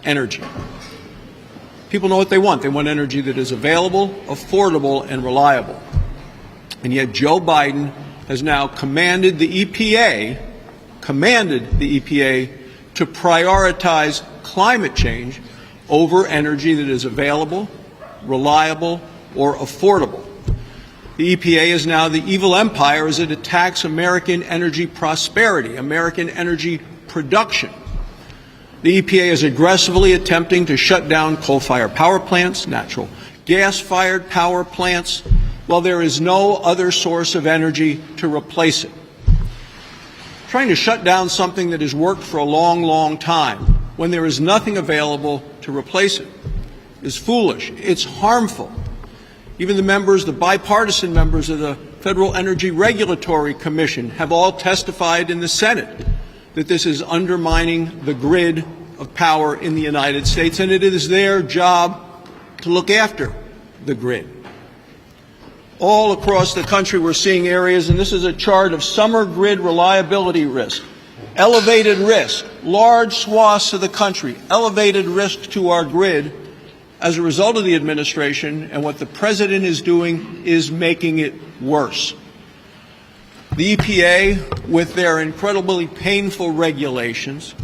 energy. People know what they want. They want energy that is available, affordable, and reliable. And yet Joe Biden has now commanded the EPA to prioritize climate change over energy that is available, reliable, or affordable. The EPA is now the evil empire as it attacks American energy prosperity, American energy production. The EPA is aggressively attempting to shut down coal-fired power plants, natural gas-fired power plants, while there is no other source of energy to replace it. Trying to shut down something that has worked for a long, long time when there is nothing available to replace it is foolish. It's harmful. Even the bipartisan members of the Federal Energy Regulatory Commission have all testified in the Senate that this is undermining the grid of power in the United States, and it is their job to look after the grid. All across the country we're seeing areas, and this is a chart of summer grid reliability risk, elevated risk, large swaths of the country, elevated risk to our grid as a result of the administration, and what the President is doing is making it worse. The EPA, with their incredibly painful regulations,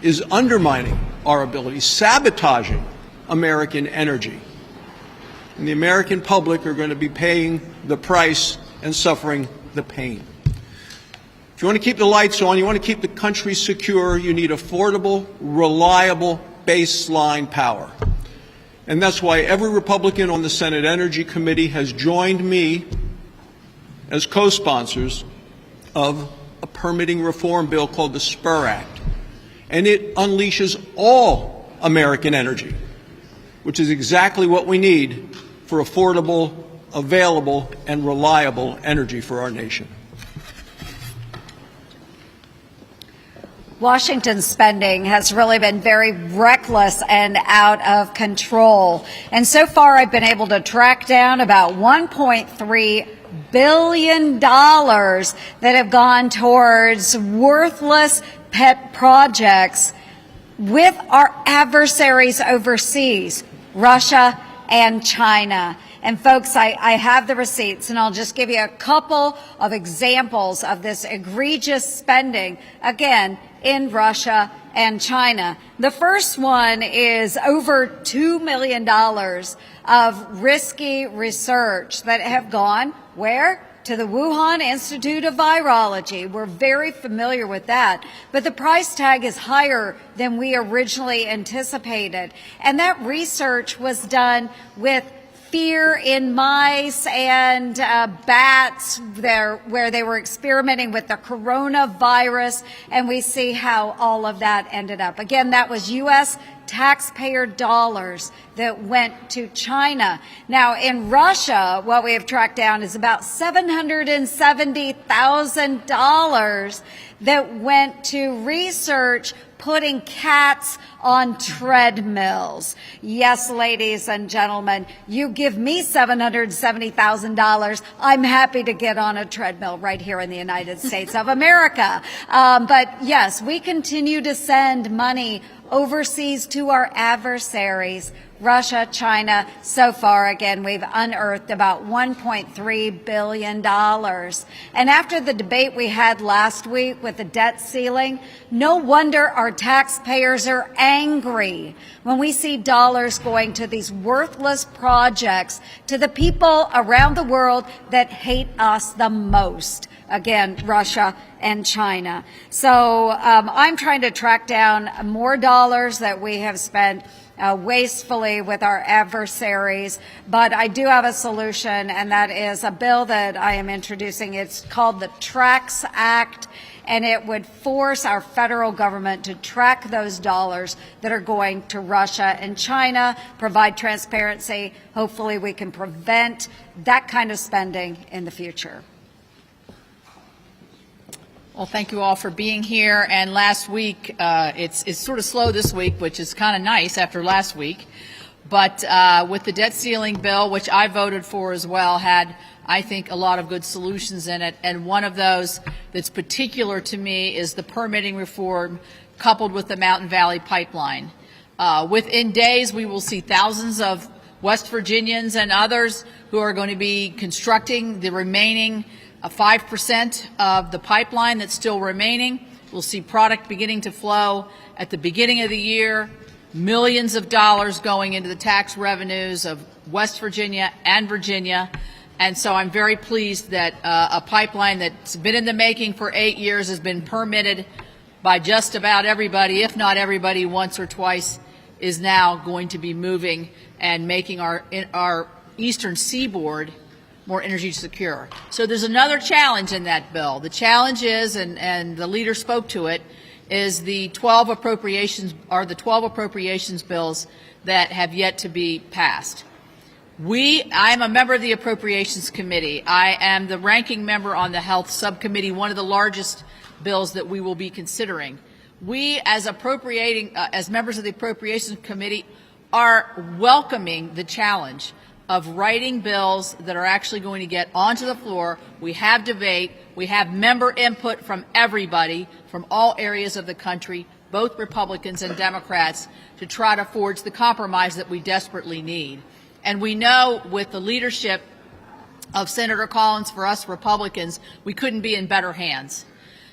is undermining our ability, sabotaging American energy. And the American public are going to be paying the price and suffering the pain. If you want to keep the lights on, you want to keep the country secure, you need affordable, reliable baseline power. And that's why every Republican on the Senate Energy Committee has joined me as co-sponsors of a permitting reform bill called the SPUR Act. And it unleashes all American energy, which is exactly what we need for affordable, available, and reliable energy for our nation. Washington's spending has really been very reckless and out of control. And so far, I've been able to track down about $1.3 billion that have gone towards worthless pet projects with our adversaries overseas, Russia and China. And folks, I have the receipts, and I'll just give you a couple of examples of this egregious spending, again, in Russia and China. The first one is over $2 million of risky research that have gone where? To the Wuhan Institute of Virology. We're very familiar with that. But the price tag is higher than we originally anticipated. And that research was done with fear in mice and bats where they were experimenting with the coronavirus, and we see how all of that ended up. Again, that was U.S. taxpayer dollars that went to China. Now, in Russia, what we have tracked down is about $770,000 that went to research putting cats on treadmills. Yes, ladies and gentlemen, you give me $770,000, I'm happy to get on a treadmill right here in the United States of America. But yes, we continue to send money overseas to our adversaries, Russia, China. So far, again, we've unearthed about $1.3 billion. And after the debate we had last week with the debt ceiling, no wonder our taxpayers are angry when we see dollars going to these worthless projects, to the people around the world that hate us the most. Again, Russia and China. So I'm trying to track down more dollars that we have spent wastefully with our adversaries. But I do have a solution, and that is a bill that I am introducing. It's called the TRACS Act, and it would force our federal government to track those dollars that are going to Russia and China, provide transparency. Hopefully we can prevent that kind of spending in the future. Well, thank you all for being here. And last week, it's sort of slow this week, which is kind of nice after last week. But with the debt ceiling bill, which I voted for as well, had, I think, a lot of good solutions in it. And one of those that's particular to me is the permitting reform coupled with the Mountain Valley Pipeline. Within days, we will see thousands of West Virginians and others who are going to be constructing the remaining 5% of the pipeline that's still remaining. We'll see product beginning to flow at the beginning of the year, millions of dollars going into the tax revenues of West Virginia and Virginia. And so I'm very pleased that a pipeline that's been in the making for 8 years has been permitted by just about everybody, if not everybody, once or twice, is now going to be moving and making our eastern seaboard more energy secure. So there's another challenge in that bill. The challenge is, and the leader spoke to it, is the 12 appropriations bills that have yet to be passed. I am a member of the Appropriations Committee. I am the ranking member on the Health Subcommittee, one of the largest bills that we will be considering. We, as members of the Appropriations Committee, are welcoming the challenge of writing bills that are actually going to get onto the floor. We have debate. We have member input from everybody, from all areas of the country, both Republicans and Democrats, to try to forge the compromise that we desperately need. And we know with the leadership of Senator Collins, for us Republicans, we couldn't be in better hands.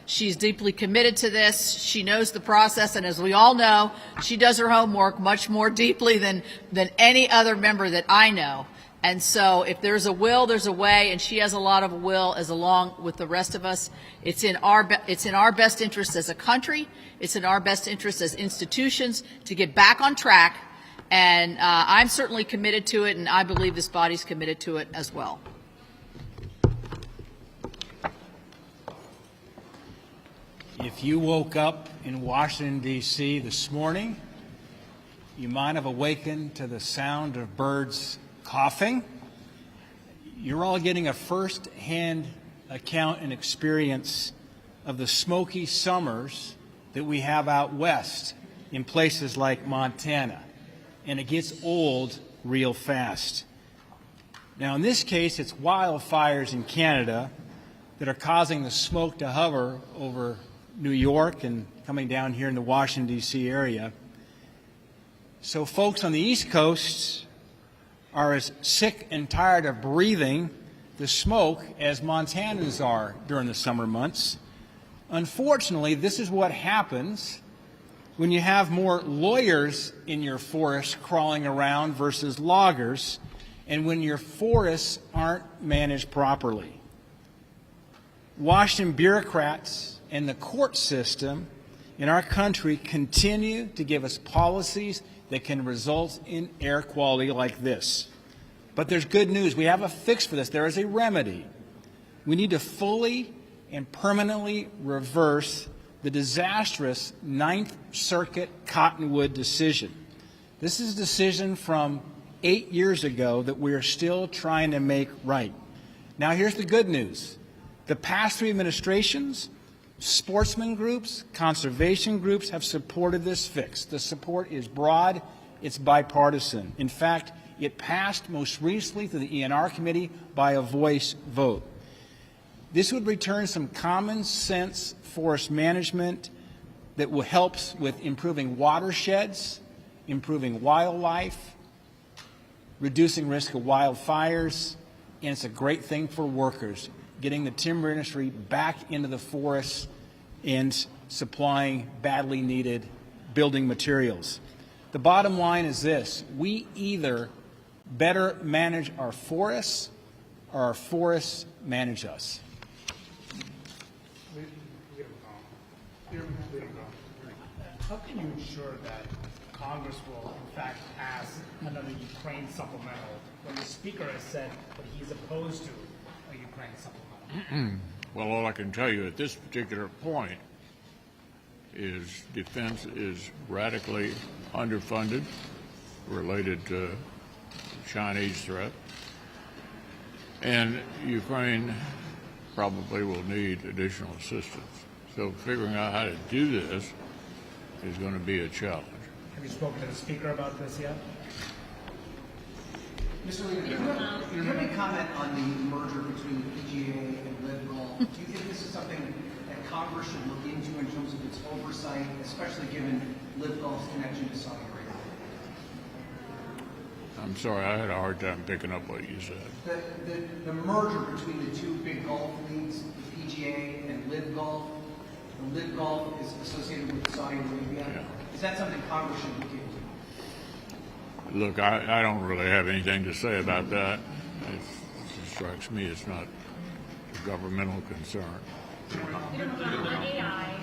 She's deeply committed to this. She knows the process, and as we all know, she does her homework much more deeply than any other member that I know. And so if there's a will, there's a way, and she has a lot of will as along with the rest of us. It's in our best interest as a country. It's in our best interest as institutions to get back on track. And I'm certainly committed to it, and I believe this body's committed to it as well. If you woke up in Washington, D.C. this morning, you might have awakened to the sound of birds coughing. You're all getting a first-hand account and experience of the smoky summers that we have out west in places like Montana. And it gets old real fast. Now, in this case, it's wildfires in Canada that are causing the smoke to hover over New York and coming down here in the Washington, D.C. area. So folks on the East Coast are as sick and tired of breathing the smoke as Montanans are during the summer months. Unfortunately, this is what happens when you have more lawyers in your forest crawling around versus loggers, and when your forests aren't managed properly. Washington bureaucrats and the court system in our country continue to give us policies that can result in air quality like this. But there's good news. We have a fix for this. There is a remedy. We need to fully and permanently reverse the disastrous Ninth Circuit Cottonwood decision. This is a decision from 8 years ago that we are still trying to make right. Now, here's the good news. The past 3 administrations, sportsman groups, conservation groups have supported this fix. The support is broad. It's bipartisan. In fact, it passed most recently through the ENR committee by a voice vote. This would return some common sense forest management that will help with improving watersheds, improving wildlife, reducing risk of wildfires, and it's a great thing for workers, getting the timber industry back into the forests and supplying badly needed building materials. The bottom line is this: we either better manage our forests or our forests manage us. How can you ensure that Congress will, in fact, pass another Ukraine supplemental when the Speaker has said that he's opposed to a Ukraine supplemental? Well, all I can tell you at this particular point is defense is radically underfunded related to the Chinese threat, and Ukraine probably will need additional assistance. So figuring out how to do this is going to be a challenge. Have you spoken to the Speaker about this yet? Mr. Leader, do you have any comment on the merger between the PGA and LivGolf? Do you think this is something that Congress should look into in terms of its oversight, especially given LivGolf's connection to Saudi Arabia? I'm sorry, I had a hard time picking up what you said. The merger between the two big golf leagues, the PGA and Live Golf. The Live Golf is associated with Saudi Arabia. Yeah. Is that something Congress should look into? Look, I don't really have anything to say about that. It strikes me as not a governmental concern. On AI,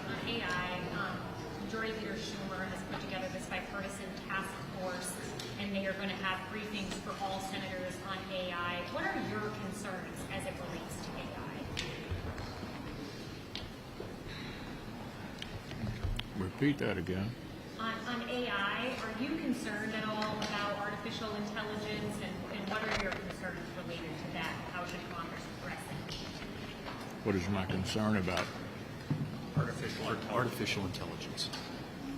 Majority Leader Schumer has put together this bipartisan task force, and they are going to have briefings for all senators on AI. What are your concerns as it relates to AI? Repeat that again. On AI, are you concerned at all about artificial intelligence, and what are your concerns related to that? How should Congress address it? What is my concern about? Artificial intelligence.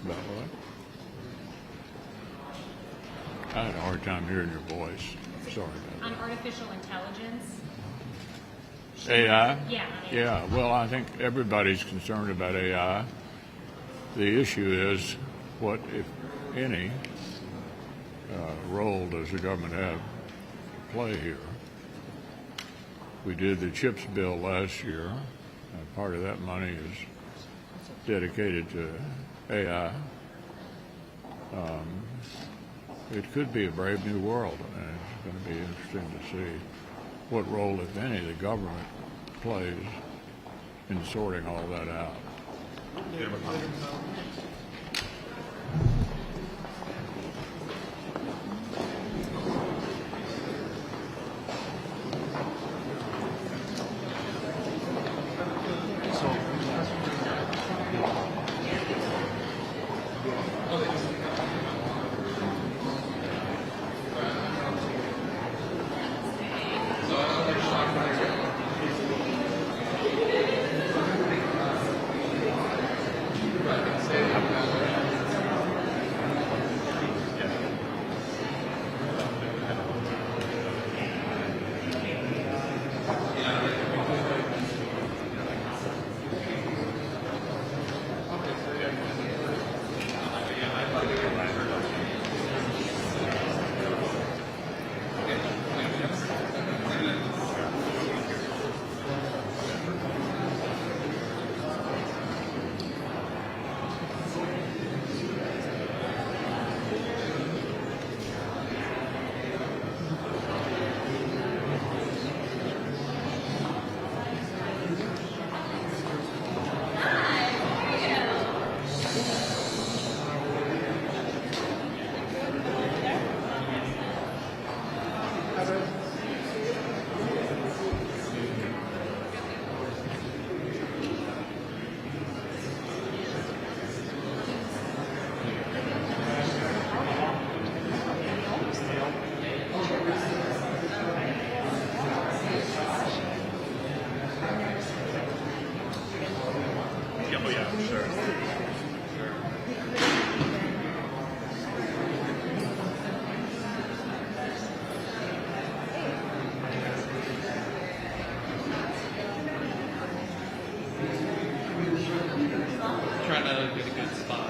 About what? I had a hard time hearing your voice. Sorry about On artificial intelligence? AI? Yeah. Yeah, well, I think everybody's concerned about AI. The issue is what, if any, role does the government have to play here? We did the CHIPS bill last year, and part of that money is dedicated to AI. It could be a brave new world, and it's going to be interesting to see what role, if any, the government plays in sorting all that out. Trying to get a good spot.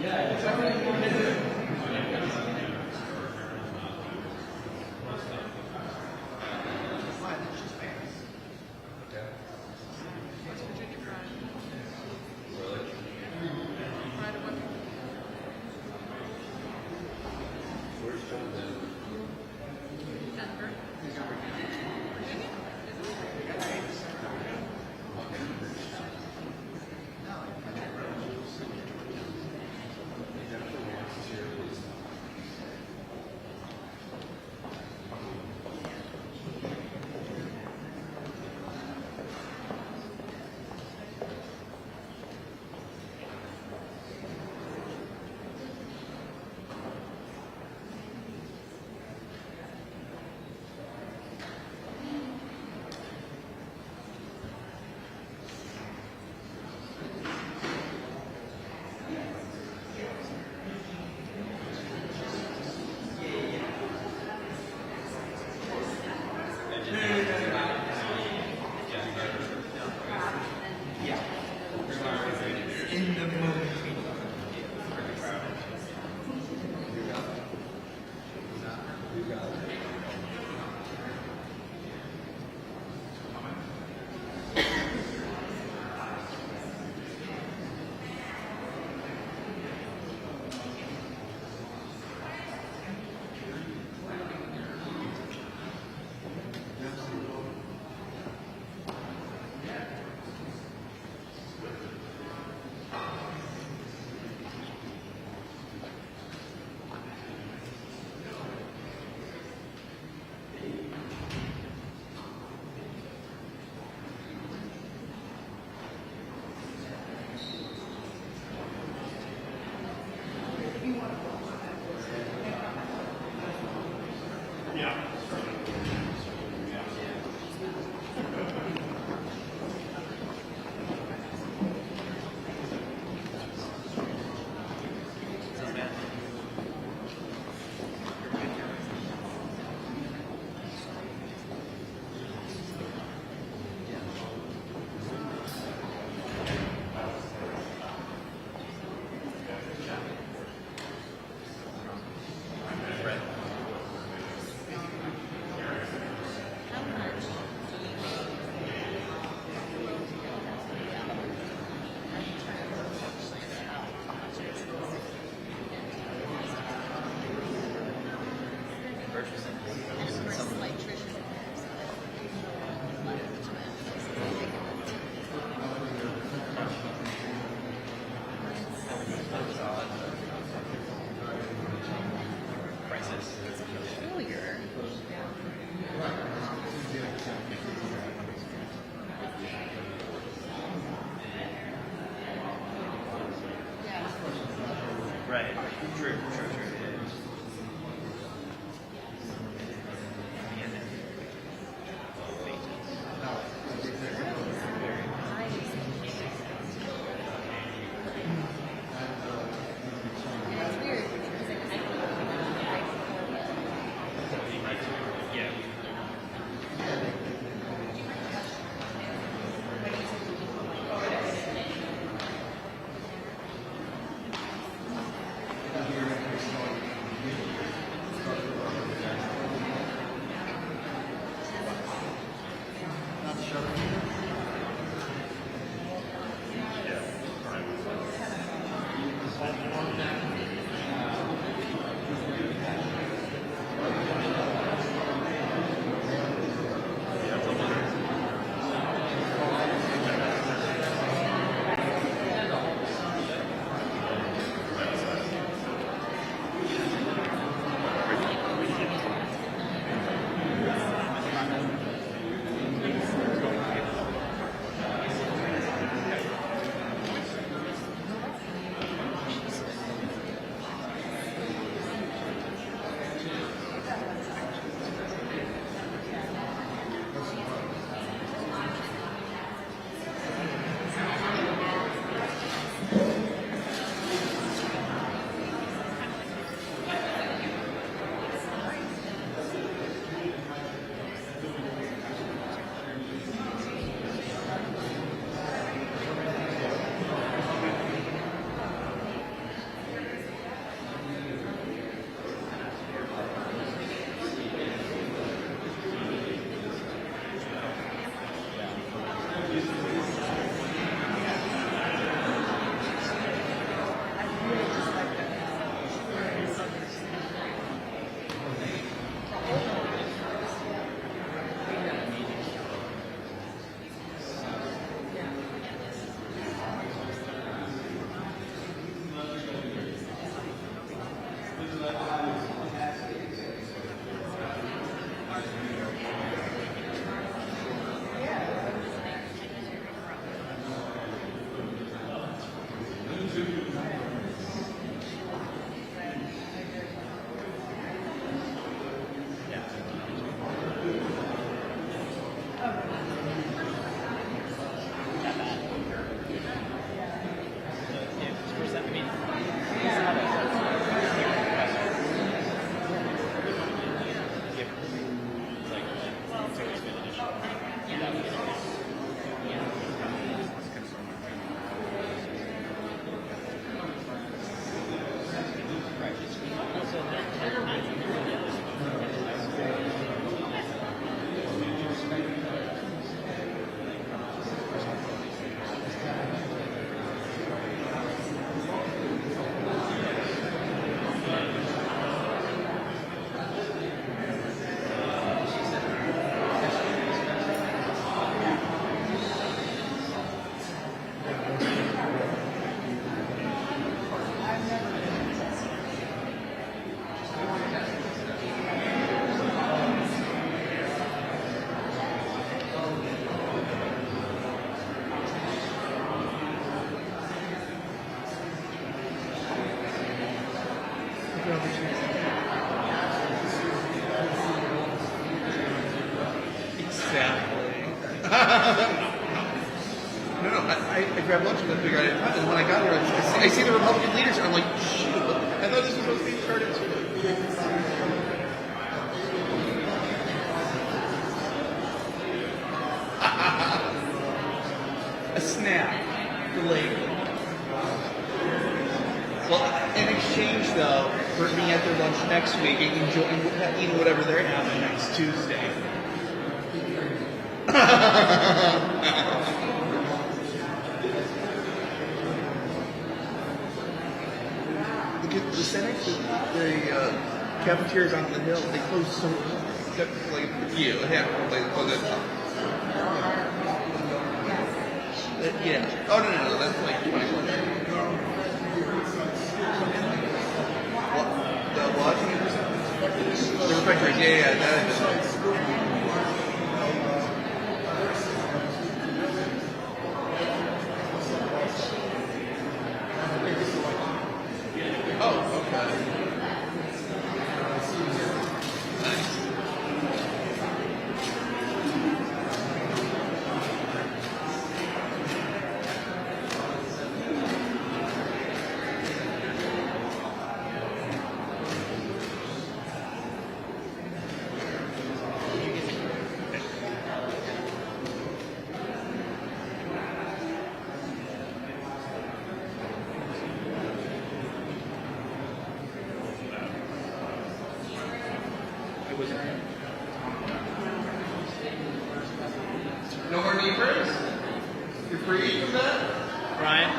Yeah. Right. True. I grabbed lunch and then figured out it. And when I got here, I see the Republican leaders, and I'm like, shoot, I thought this was supposed to be started too. A snack, delayed. Well, in exchange, though, for me at their lunch next week and eating whatever they're having next Tuesday. The Senate, cafeterias on the hill, they close so like a few. Yeah, like close it. Yeah. Oh no, that's like 21. The what? The refrigerator. Yeah, that is. Oh, okay. No more neighbors? You're free from that? Brian,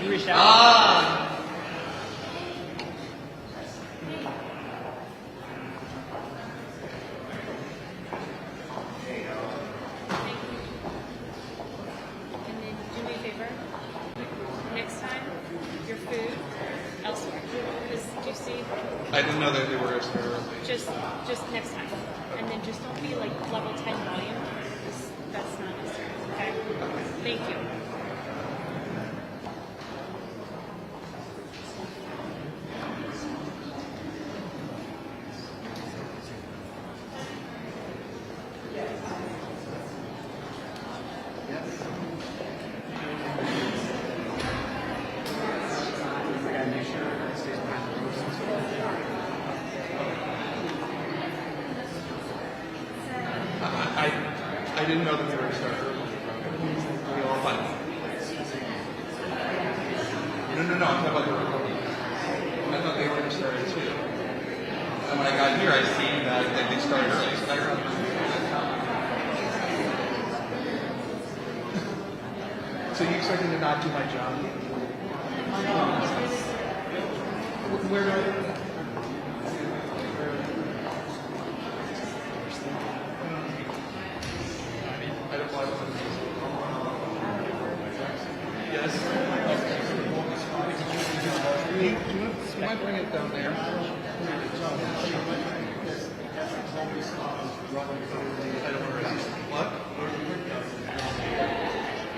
you reached out. Ah! And then do me a favor. Next time, your food elsewhere. Because do you see? I didn't know that they were sterile. Just next time. And then just don't be like level 10 volume. 'Cause that's not necessary. Okay? Thank you. I didn't know that they were sterile. We all fine. No, I'm talking about the recording. I thought they were sterile too. And when I got here, I seen that they started early. So I heard. So you expect me to not do my job? Where do I? I don't want to. Yes. Do you mind bringing it down there? I don't want to resist. What?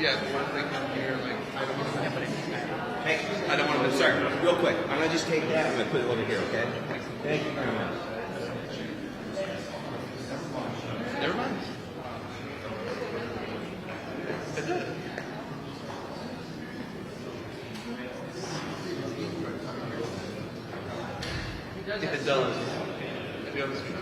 Yeah, the one thing down here, like, I don't want to. Hey, I don't want to. sorry, real quick. I'm going to just take that. I'm going to put it over here, okay? Thank you very much. Never mind. It did. It does. If you understand.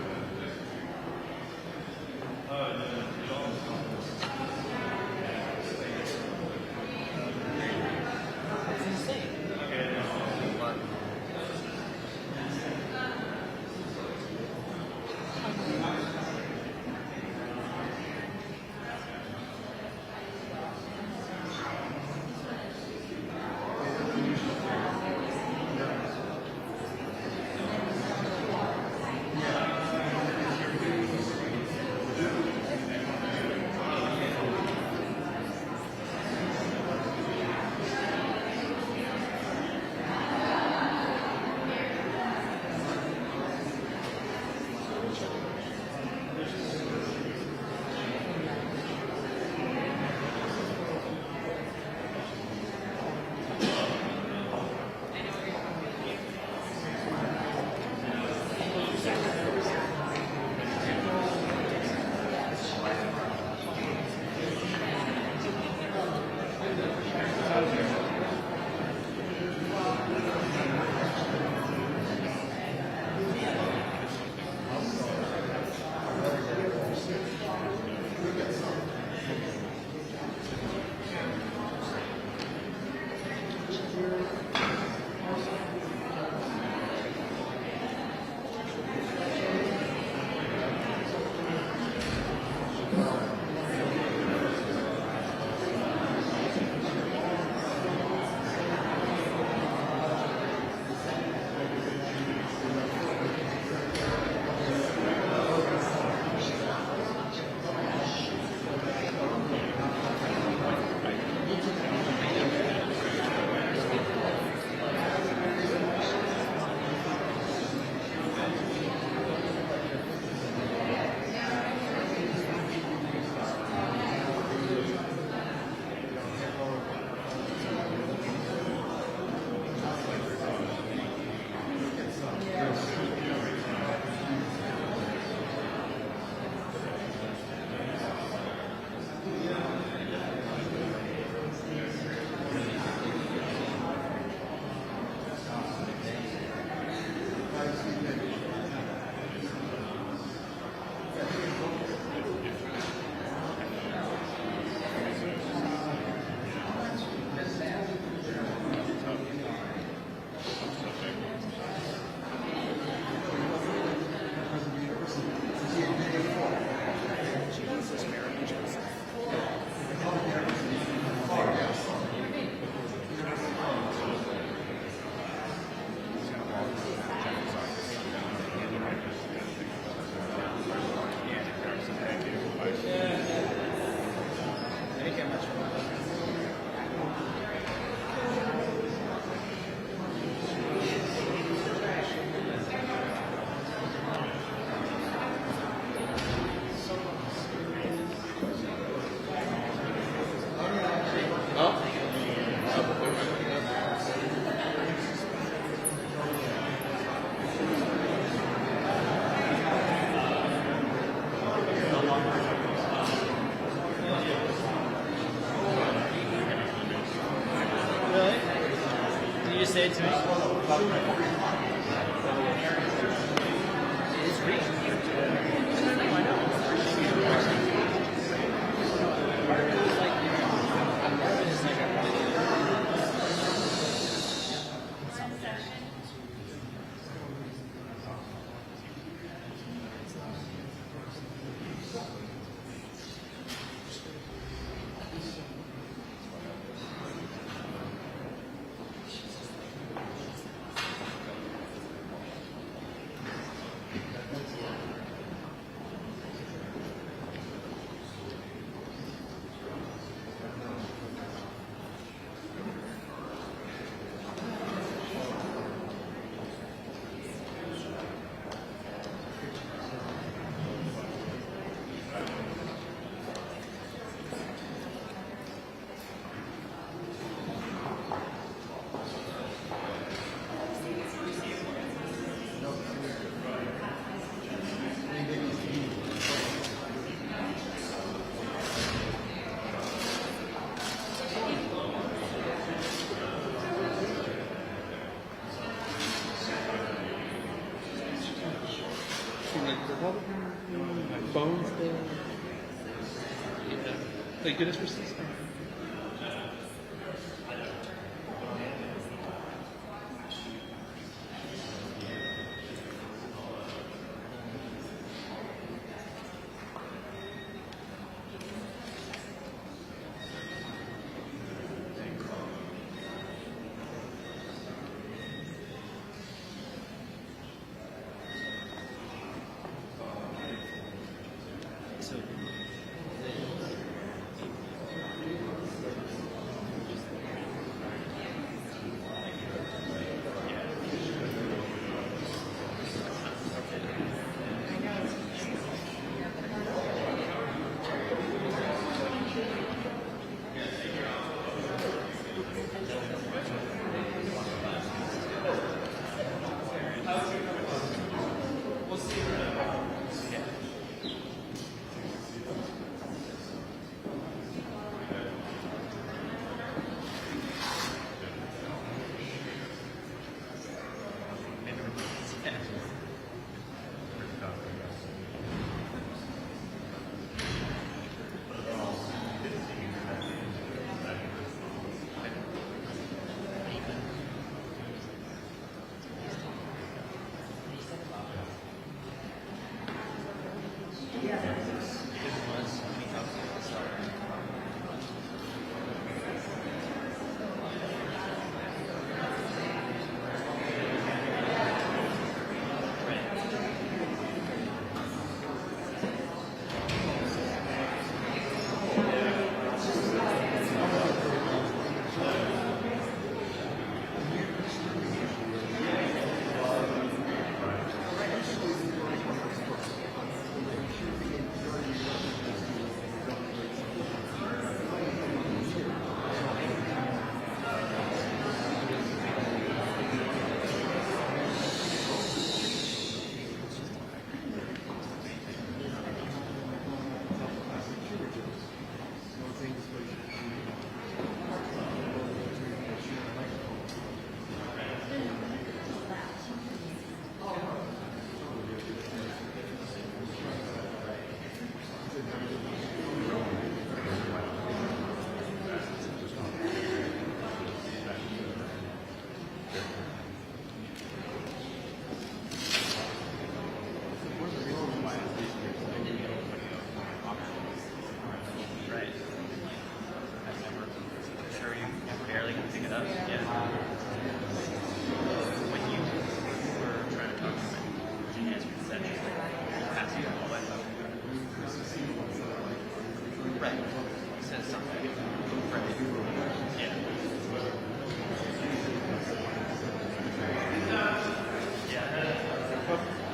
Phones there. Thank goodness for this.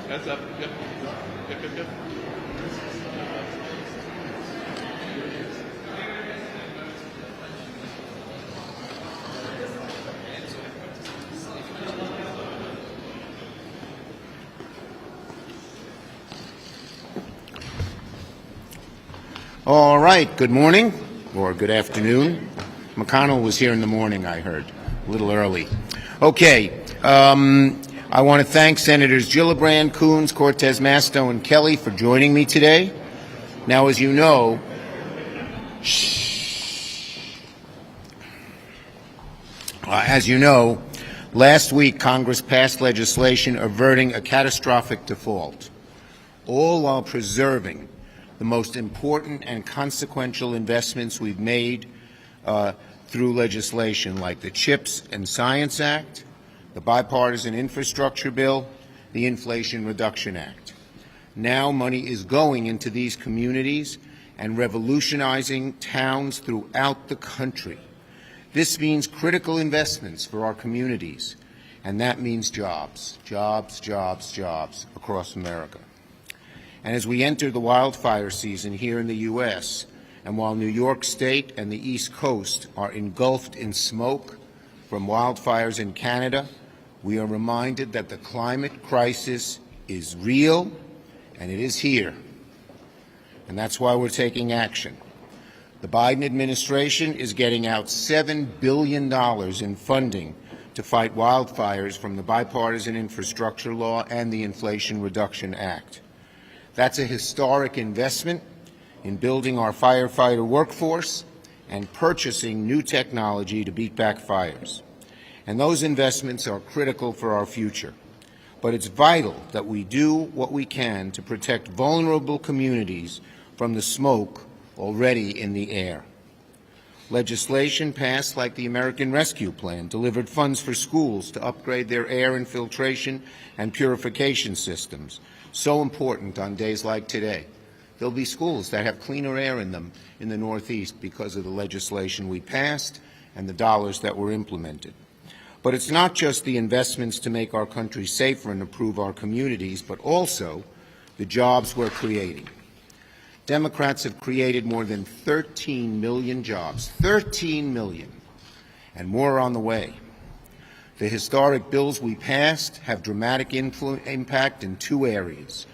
That's up. Yep. Yep, yep, yep. All right, good morning, or good afternoon. McConnell was here in the morning, I heard, a little early. Okay. I want to thank Senators Gillibrand, Coons, Cortez Masto, and Kelly for joining me today. Now, as you know, last week Congress passed legislation averting a catastrophic default, all while preserving the most important and consequential investments we've made through legislation like the CHIPS and Science Act, the Bipartisan Infrastructure Bill, the Inflation Reduction Act. Now money is going into these communities and revolutionizing towns throughout the country. This means critical investments for our communities, and that means jobs, jobs, jobs, jobs across America. And as we enter the wildfire season here in the U.S., and while New York State and the East Coast are engulfed in smoke from wildfires in Canada, we are reminded that the climate crisis is real and it is here. And that's why we're taking action. The Biden administration is getting out $7 billion in funding to fight wildfires from the Bipartisan Infrastructure Law and the Inflation Reduction Act. That's a historic investment in building our firefighter workforce and purchasing new technology to beat back fires. And those investments are critical for our future. But it's vital that we do what we can to protect vulnerable communities from the smoke already in the air. Legislation passed like the American Rescue Plan delivered funds for schools to upgrade their air infiltration and purification systems, so important on days like today. There'll be schools that have cleaner air in them in the Northeast because of the legislation we passed and the dollars that were implemented. But it's not just the investments to make our country safer and improve our communities, but also the jobs we're creating. Democrats have created more than 13 million jobs, 13 million, and more on the way. The historic bills we passed have dramatic impact in two areas.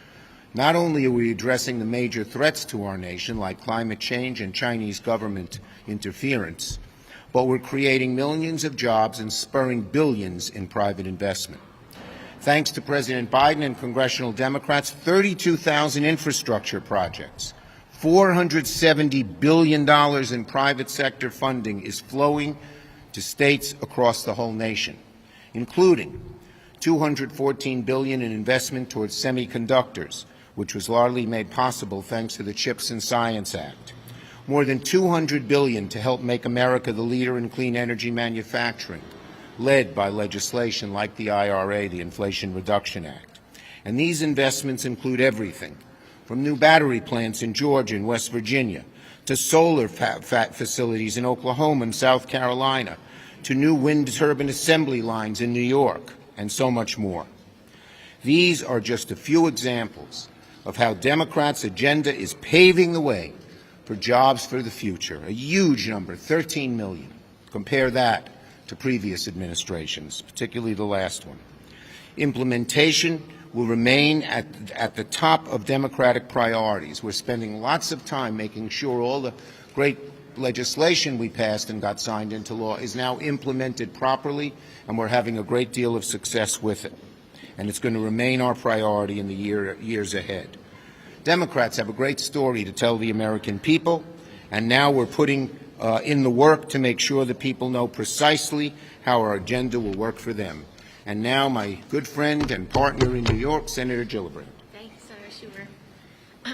Not only are we addressing the major threats to our nation, like climate change and Chinese government interference, but we're creating millions of jobs and spurring billions in private investment. Thanks to President Biden and congressional Democrats, 32,000 infrastructure projects, $470 billion in private sector funding is flowing to states across the whole nation, including $214 billion in investment towards semiconductors, which was largely made possible thanks to the CHIPS and Science Act. More than $200 billion to help make America the leader in clean energy manufacturing, led by legislation like the IRA, the Inflation Reduction Act. And these investments include everything from new battery plants in Georgia and West Virginia, to solar facilities in Oklahoma and South Carolina, to new wind turbine assembly lines in New York, and so much more. These are just a few examples of how Democrats' agenda is paving the way for jobs for the future. A huge number, 13 million. Compare that to previous administrations, particularly the last one. Implementation will remain at the top of Democratic priorities. We're spending lots of time making sure all the great legislation we passed and got signed into law is now implemented properly, and we're having a great deal of success with it. And it's going to remain our priority in the years ahead. Democrats have a great story to tell the American people, and now we're putting in the work to make sure that people know precisely how our agenda will work for them. And now my good friend and partner in New York, Senator Gillibrand. Thank you, Senator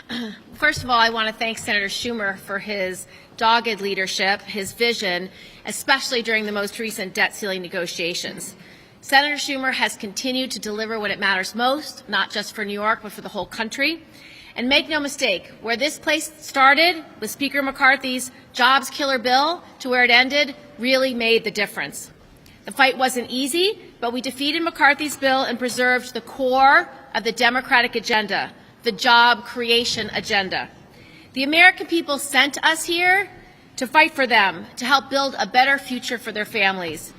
Schumer. First of all, I want to thank Senator Schumer for his dogged leadership, his vision, especially during the most recent debt ceiling negotiations. Senator Schumer has continued to deliver when it matters most, not just for New York, but for the whole country. And make no mistake, where this place started with Speaker McCarthy's jobs killer bill to where it ended really made the difference. The fight wasn't easy, but we defeated McCarthy's bill and preserved the core of the Democratic agenda, the job creation agenda. The American people sent us here to fight for them, to help build a better future for their families.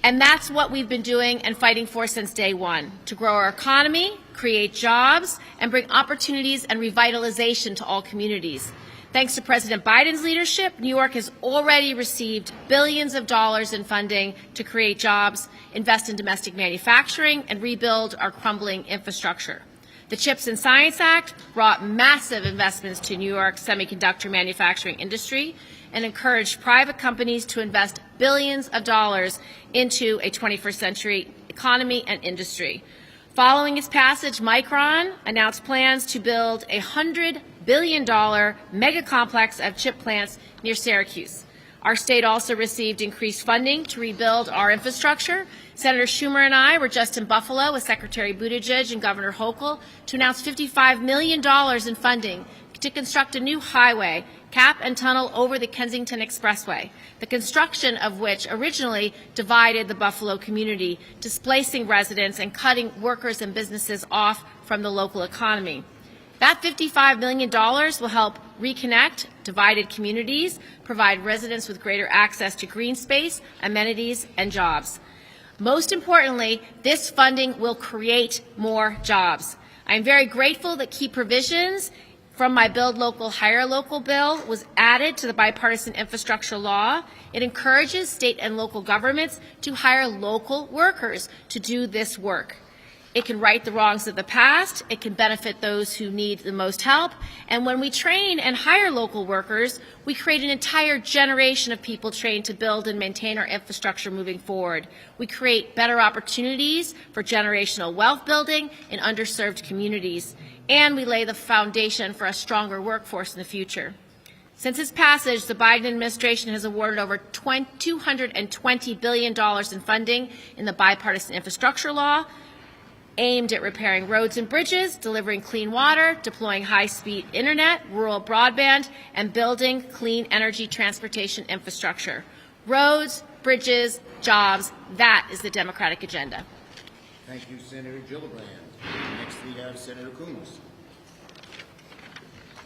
And that's what we've been doing and fighting for since day one, to grow our economy, create jobs, and bring opportunities and revitalization to all communities. Thanks to President Biden's leadership, New York has already received billions of dollars in funding to create jobs, invest in domestic manufacturing, and rebuild our crumbling infrastructure. The CHIPS and Science Act brought massive investments to New York's semiconductor manufacturing industry and encouraged private companies to invest billions of dollars into a 21st century economy and industry. Following its passage, Micron announced plans to build a $100 billion mega complex of chip plants near Syracuse. Our state also received increased funding to rebuild our infrastructure. Senator Schumer and I were just in Buffalo with Secretary Buttigieg and Governor Hochul to announce $55 million in funding to construct a new highway, cap and tunnel over the Kensington Expressway, the construction of which originally divided the Buffalo community, displacing residents and cutting workers and businesses off from the local economy. That $55 million will help reconnect divided communities, provide residents with greater access to green space, amenities, and jobs. Most importantly, this funding will create more jobs. I'm very grateful that key provisions from my Build Local, Hire Local bill was added to the bipartisan infrastructure law. It encourages state and local governments to hire local workers to do this work. It can right the wrongs of the past. It can benefit those who need the most help. And when we train and hire local workers, we create an entire generation of people trained to build and maintain our infrastructure moving forward. We create better opportunities for generational wealth building in underserved communities. And we lay the foundation for a stronger workforce in the future. Since its passage, the Biden administration has awarded over $220 billion in funding in the bipartisan infrastructure law, aimed at repairing roads and bridges, delivering clean water, deploying high-speed internet, rural broadband, and building clean energy transportation infrastructure. Roads, bridges, jobs, that is the Democratic agenda. Thank you, Senator Gillibrand. Next we have Senator Coons.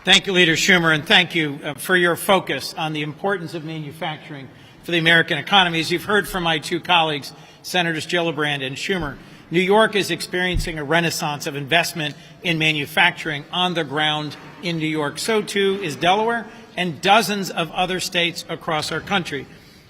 Thank you, Leader Schumer, and thank you for your focus on the importance of manufacturing for the American economy. As you've heard from my two colleagues, Senators Gillibrand and Schumer, New York is experiencing a renaissance of investment in manufacturing on the ground in New York. So too is Delaware and dozens of other states across our country.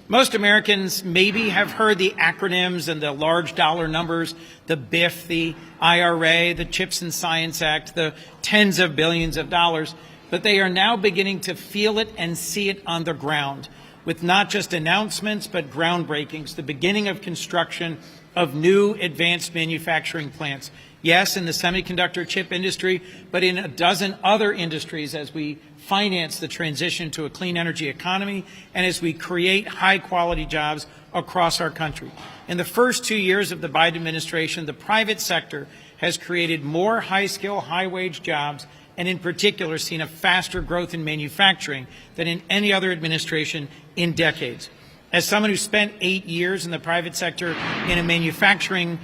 Most Americans maybe have heard the acronyms and the large dollar numbers, the BIF, the IRA, the CHIPS and Science Act, the tens of billions of dollars, but they are now beginning to feel it and see it on the ground with not just announcements but groundbreakings, the beginning of construction of new advanced manufacturing plants. Yes, in the semiconductor chip industry, but in a dozen other industries as we finance the transition to a clean energy economy and as we create high-quality jobs across our country. In the first 2 years of the Biden administration, the private sector has created more high-skill, high-wage jobs and in particular seen a faster growth in manufacturing than in any other administration in decades. As someone who spent 8 years in the private sector in a manufacturing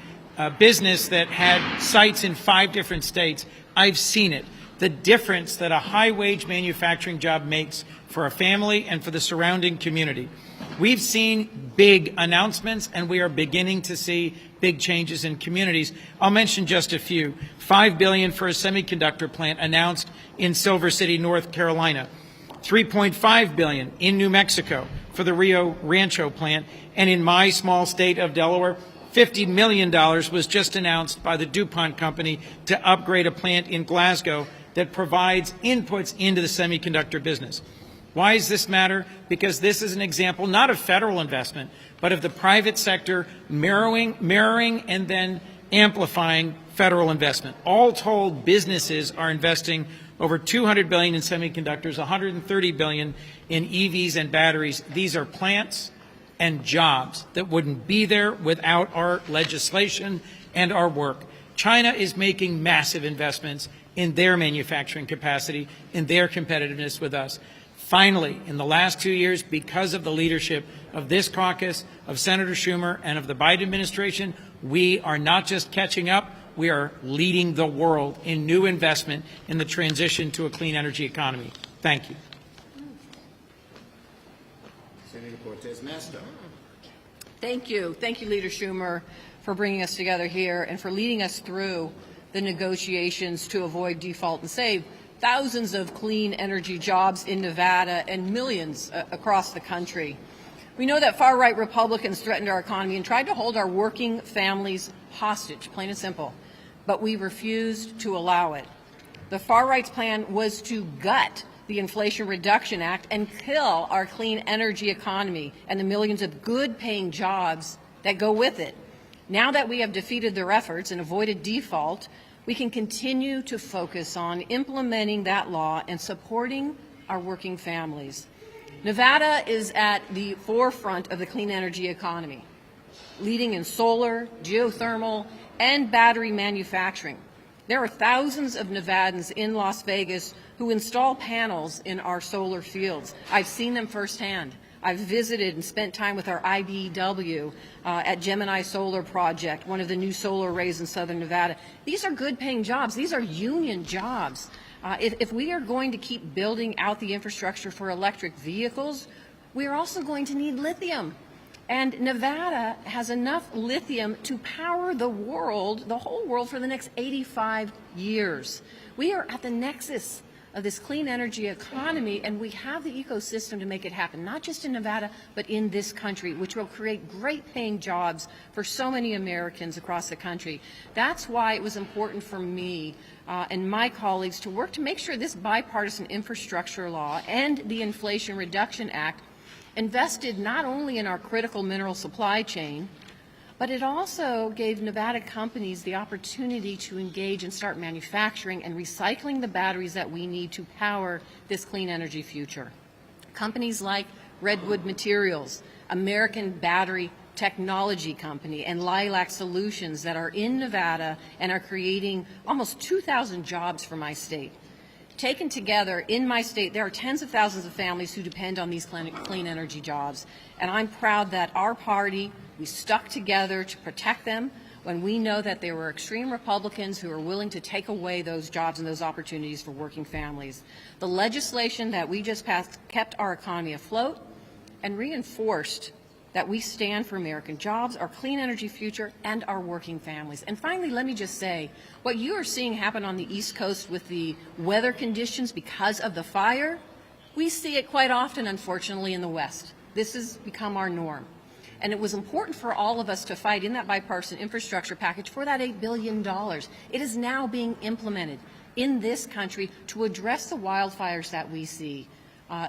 business that had sites in 5 different states, I've seen it. The difference that a high-wage manufacturing job makes for a family and for the surrounding community. We've seen big announcements, and we are beginning to see big changes in communities. I'll mention just a few. $5 billion for a semiconductor plant announced in Silver City, North Carolina. $3.5 billion in New Mexico for the Rio Rancho plant. And in my small state of Delaware, $50 million was just announced by the DuPont company to upgrade a plant in Glasgow that provides inputs into the semiconductor business. Why does this matter? Because this is an example not of federal investment, but of the private sector mirroring and then amplifying federal investment. All told, businesses are investing over $200 billion in semiconductors, $130 billion in EVs and batteries. These are plants and jobs that wouldn't be there without our legislation and our work. China is making massive investments in their manufacturing capacity, in their competitiveness with us. Finally, in the last 2 years, because of the leadership of this caucus, of Senator Schumer, and of the Biden administration, we are not just catching up, we are leading the world in new investment in the transition to a clean energy economy. Thank you. Senator Cortez Masto. Thank you. Thank you, Leader Schumer, for bringing us together here and for leading us through the negotiations to avoid default and save. thousands of clean energy jobs in Nevada and millions across the country. We know that far-right Republicans threatened our economy and tried to hold our working families hostage, plain and simple, but we refused to allow it. The far-right's plan was to gut the Inflation Reduction Act and kill our clean energy economy and the millions of good-paying jobs that go with it. Now that we have defeated their efforts and avoided default, we can continue to focus on implementing that law and supporting our working families. Nevada is at the forefront of the clean energy economy, leading in solar, geothermal, and battery manufacturing. There are thousands of Nevadans in Las Vegas who install panels in our solar fields. I've seen them firsthand. I've visited and spent time with our IBEW at Gemini Solar Project, one of the new solar arrays in southern Nevada. These are good-paying jobs. These are union jobs. If we are going to keep building out the infrastructure for electric vehicles, we are also going to need lithium. And Nevada has enough lithium to power the world, the whole world, for the next 85 years. We are at the nexus of this clean energy economy, and we have the ecosystem to make it happen, not just in Nevada, but in this country, which will create great paying jobs for so many Americans across the country. That's why it was important for me and my colleagues to work to make sure this bipartisan infrastructure law and the Inflation Reduction Act invested not only in our critical mineral supply chain, but it also gave Nevada companies the opportunity to engage and start manufacturing and recycling the batteries that we need to power this clean energy future. Companies like Redwood Materials, American Battery Technology Company, and Lilac Solutions that are in Nevada and are creating almost 2,000 jobs for my state. Taken together, in my state, there are tens of thousands of families who depend on these clean energy jobs. And I'm proud that our party, we stuck together to protect them when we know that there were extreme Republicans who are willing to take away those jobs and those opportunities for working families. The legislation that we just passed kept our economy afloat and reinforced that we stand for American jobs, our clean energy future, and our working families. And finally, let me just say, what you are seeing happen on the East Coast with the weather conditions because of the fire, we see it quite often, unfortunately, in the West. This has become our norm. And it was important for all of us to fight in that bipartisan infrastructure package for that $8 billion. It is now being implemented in this country to address the wildfires that we see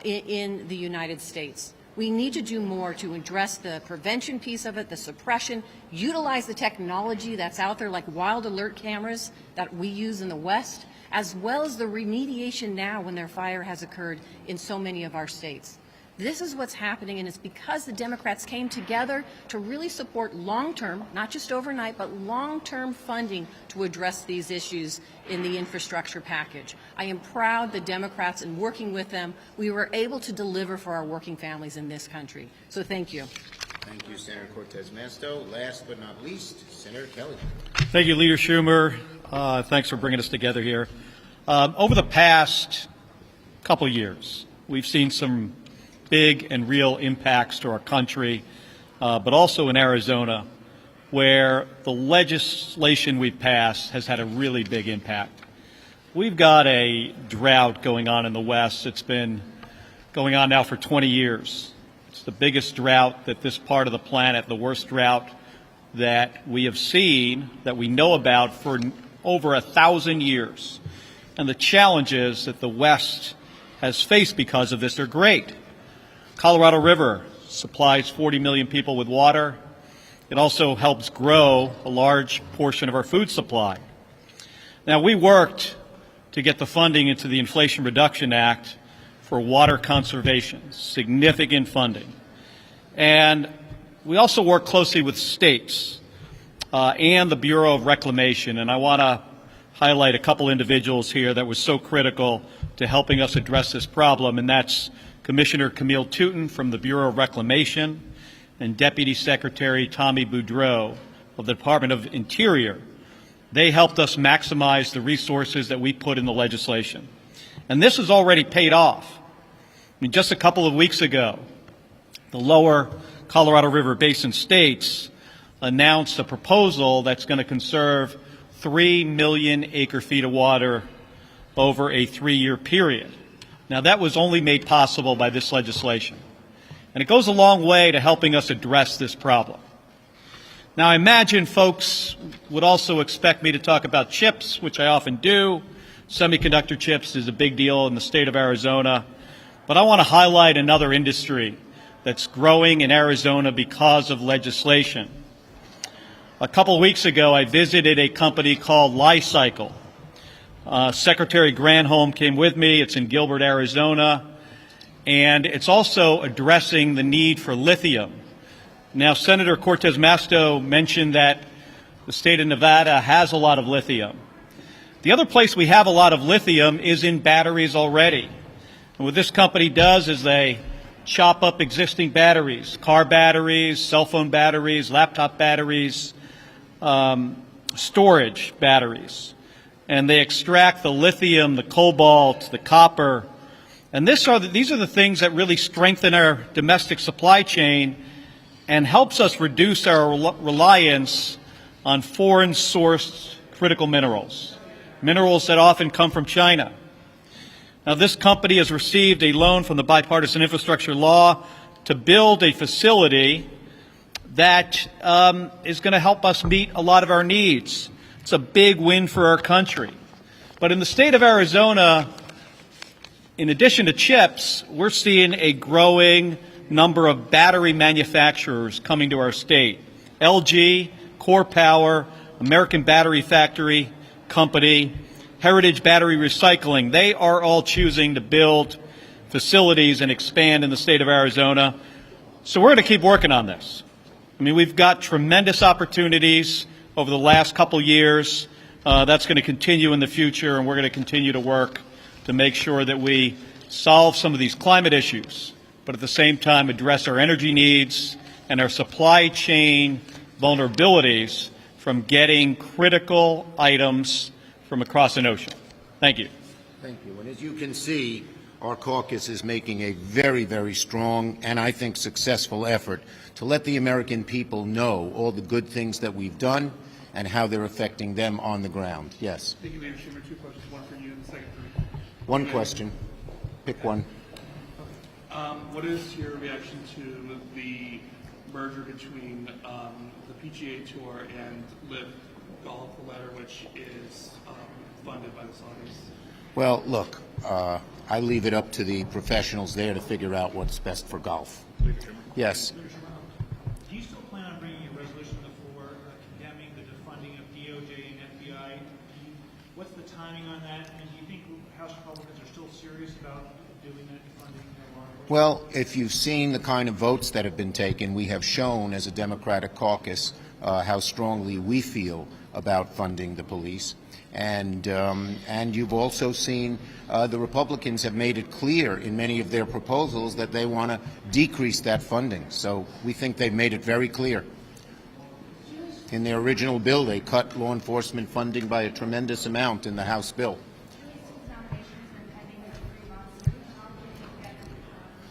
in the United States. We need to do more to address the prevention piece of it, the suppression, utilize the technology that's out there like wild alert cameras that we use in the West, as well as the remediation now when their fire has occurred in so many of our states. This is what's happening, and it's because the Democrats came together to really support long-term, not just overnight, but long-term funding to address these issues in the infrastructure package. I am proud the Democrats, and working with them, we were able to deliver for our working families in this country. So thank you. Thank you, Senator Cortez Masto. Last but not least, Senator Kelly. Thank you, Leader Schumer. Thanks for bringing us together here. Over the past couple years, we've seen some big and real impacts to our country, but also in Arizona, where the legislation we've passed has had a really big impact. We've got a drought going on in the West. It's been going on now for 20 years. It's the biggest drought that this part of the planet, the worst drought that we have seen, that we know about for over 1,000 years. And the challenges that the West has faced because of this are great. Colorado River supplies 40 million people with water. It also helps grow a large portion of our food supply. Now, we worked to get the funding into the Inflation Reduction Act for water conservation, significant funding. And we also work closely with states and the Bureau of Reclamation. And I want to highlight a couple individuals here that were so critical to helping us address this problem, and that's Commissioner Camille Touton from the Bureau of Reclamation and Deputy Secretary Tommy Boudreau of the Department of Interior. They helped us maximize the resources that we put in the legislation. And this has already paid off. I mean, just a couple of weeks ago, the lower Colorado River Basin states announced a proposal that's going to conserve 3 million acre-feet of water over a 3-year period. Now, that was only made possible by this legislation, and it goes a long way to helping us address this problem. Now, I imagine folks would also expect me to talk about chips, which I often do. Semiconductor chips is a big deal in the state of Arizona, but I want to highlight another industry that's growing in Arizona because of legislation. A couple of weeks ago, I visited a company called Li-Cycle. Secretary Granholm came with me. It's in Gilbert, Arizona, and it's also addressing the need for lithium. Now, Senator Cortez Masto mentioned that the state of Nevada has a lot of lithium. The other place we have a lot of lithium is in batteries already. And what this company does is they chop up existing batteries, car batteries, cell phone batteries, laptop batteries, storage batteries. And they extract the lithium, the cobalt, the copper. And these are the things that really strengthen our domestic supply chain and helps us reduce our reliance on foreign-sourced critical minerals, minerals that often come from China. Now, this company has received a loan from the Bipartisan Infrastructure Law to build a facility that is going to help us meet a lot of our needs. It's a big win for our country. But in the state of Arizona, in addition to chips, we're seeing a growing number of battery manufacturers coming to our state. LG, Core Power, American Battery Factory Company, Heritage Battery Recycling, they are all choosing to build facilities and expand in the state of Arizona. So we're going to keep working on this. I mean, we've got tremendous opportunities over the last couple years. That's going to continue in the future, and we're going to continue to work to make sure that we solve some of these climate issues, but at the same time address our energy needs and our supply chain vulnerabilities from getting critical items from across an ocean. Thank you. Thank you. And as you can see, our caucus is making a very, very strong and I think successful effort to let the American people know all the good things that we've done and how they're affecting them on the ground. Yes. Thank you, Leader Schumer. 2 questions, one for you and the second for me. One question. Pick one. What is your reaction to the merger between the PGA Tour and Live Golf, the latter which is funded by the Saudis? Well, look, I leave it up to the professionals there to figure out what's best for golf. Yes. Do you still plan on bringing a resolution to the floor condemning the defunding of DOJ and FBI? What's the timing on that? And do you think House Republicans are still serious about doing that defunding? Well, if you've seen the kind of votes that have been taken, we have shown as a Democratic caucus how strongly we feel about funding the police. And you've also seen the Republicans have made it clear in many of their proposals that they want to decrease that funding. So we think they've made it very clear. In their original bill, they cut law enforcement funding by a tremendous amount in the House bill.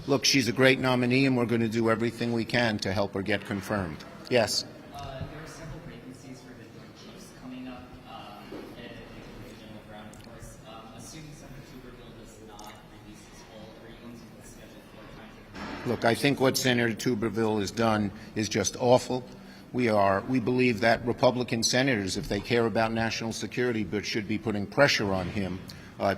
Look, she's a great nominee, and we're going to do everything we can to help her get confirmed. Yes? There are several vacancies for the Joint Chiefs coming up at the general ground, of course. Assuming Senator Tuberville does not release his whole, are you going to schedule for time to... Look, I think what Senator Tuberville has done is just awful. We believe that Republican senators, if they care about national security, but should be putting pressure on him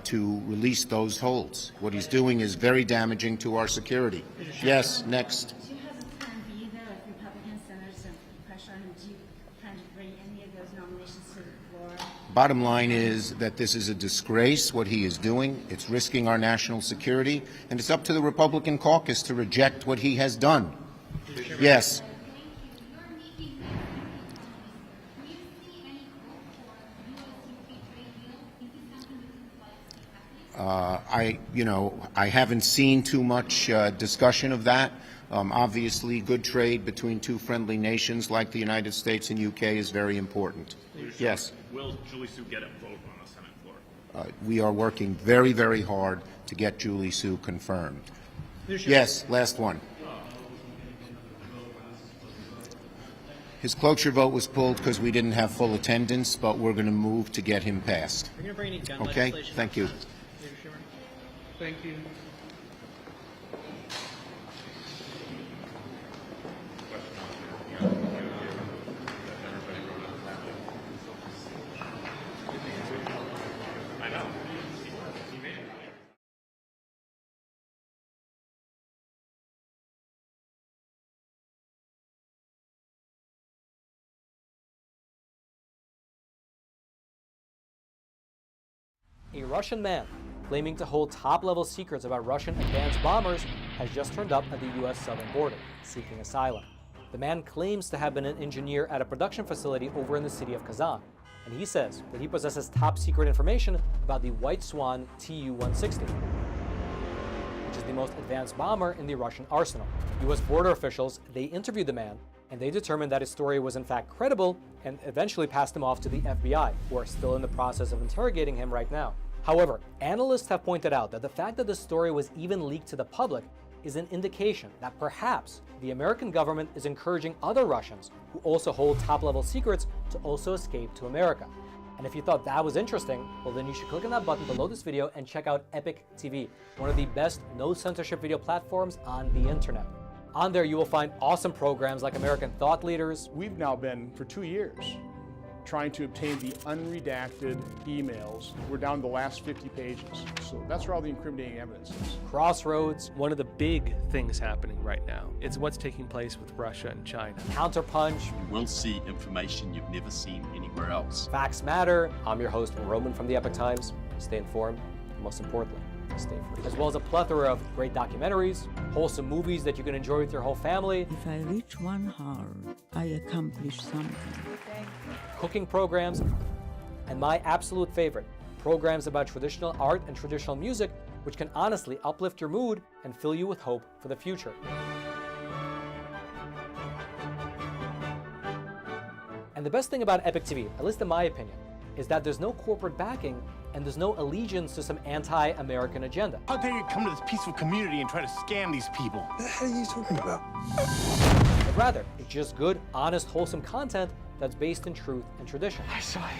to release those holds. What he's doing is very damaging to our security. Yes, next. Do you have a plan B there if Republican senators put pressure on him? Do you plan to bring any of those nominations to the floor? Bottom line is that this is a disgrace, what he is doing. It's risking our national security, and it's up to the Republican caucus to reject what he has done. Yes. I haven't seen too much discussion of that. Obviously, good trade between two friendly nations like the United States and UK is very important. Yes. Will Julie Sue get a vote on the Senate floor? We are working very, very hard to get Julie Sue confirmed. Yes, last one. His cloture vote was pulled because we didn't have full attendance, but we're going to move to get him passed. We're going to bring any gun Okay? legislation. Thank you. Leader Schumer. Thank you. I know. A Russian man claiming to hold top-level secrets about Russian advanced bombers has just turned up at the U.S. southern border, seeking asylum. The man claims to have been an engineer at a production facility over in the city of Kazan, and he says that he possesses top-secret information about the White Swan Tu-160, which is the most advanced bomber in the Russian arsenal. U.S. border officials, they interviewed the man, and they determined that his story was in fact credible and eventually passed him off to the FBI, who are still in the process of interrogating him right now. However, analysts have pointed out that the fact that the story was even leaked to the public is an indication that perhaps the American government is encouraging other Russians who also hold top-level secrets to also escape to America. And if you thought that was interesting, well then you should click on that button below this video and check out Epoch TV, one of the best no-censorship video platforms on the internet. On there you will find awesome programs like American Thought Leaders. We've now been, for 2 years, trying to obtain the unredacted emails. We're down to the last 50 pages. So that's where all the incriminating evidence is. Crossroads. One of the big things happening right now is what's taking place with Russia and China. Counterpunch. You will see information you've never seen anywhere else. Facts Matter. I'm your host, Roman from the Epoch Times. Stay informed, and most importantly, stay free. As well as a plethora of great documentaries, wholesome movies that you can enjoy with your whole family. If I reach 1 hour, I accomplish something. Cooking programs, and my absolute favorite, programs about traditional art and traditional music, which can honestly uplift your mood and fill you with hope for the future. And the best thing about Epoch TV, at least in my opinion, is that there's no corporate backing and there's no allegiance to some anti-American agenda. How dare you come to this peaceful community and try to scam these people? What the hell are you talking about? But rather, it's just good, honest, wholesome content that's based in truth and tradition. I saw it.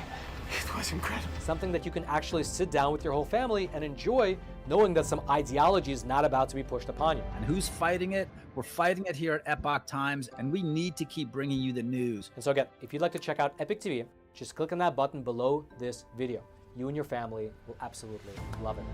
It was incredible. Something that you can actually sit down with your whole family and enjoy, knowing that some ideology is not about to be pushed upon you. And who's fighting it? We're fighting it here at Epoch Times, and we need to keep bringing you the news. And so again, if you'd like to check out Epoch TV, just click on that button below this video. You and your family will absolutely love it.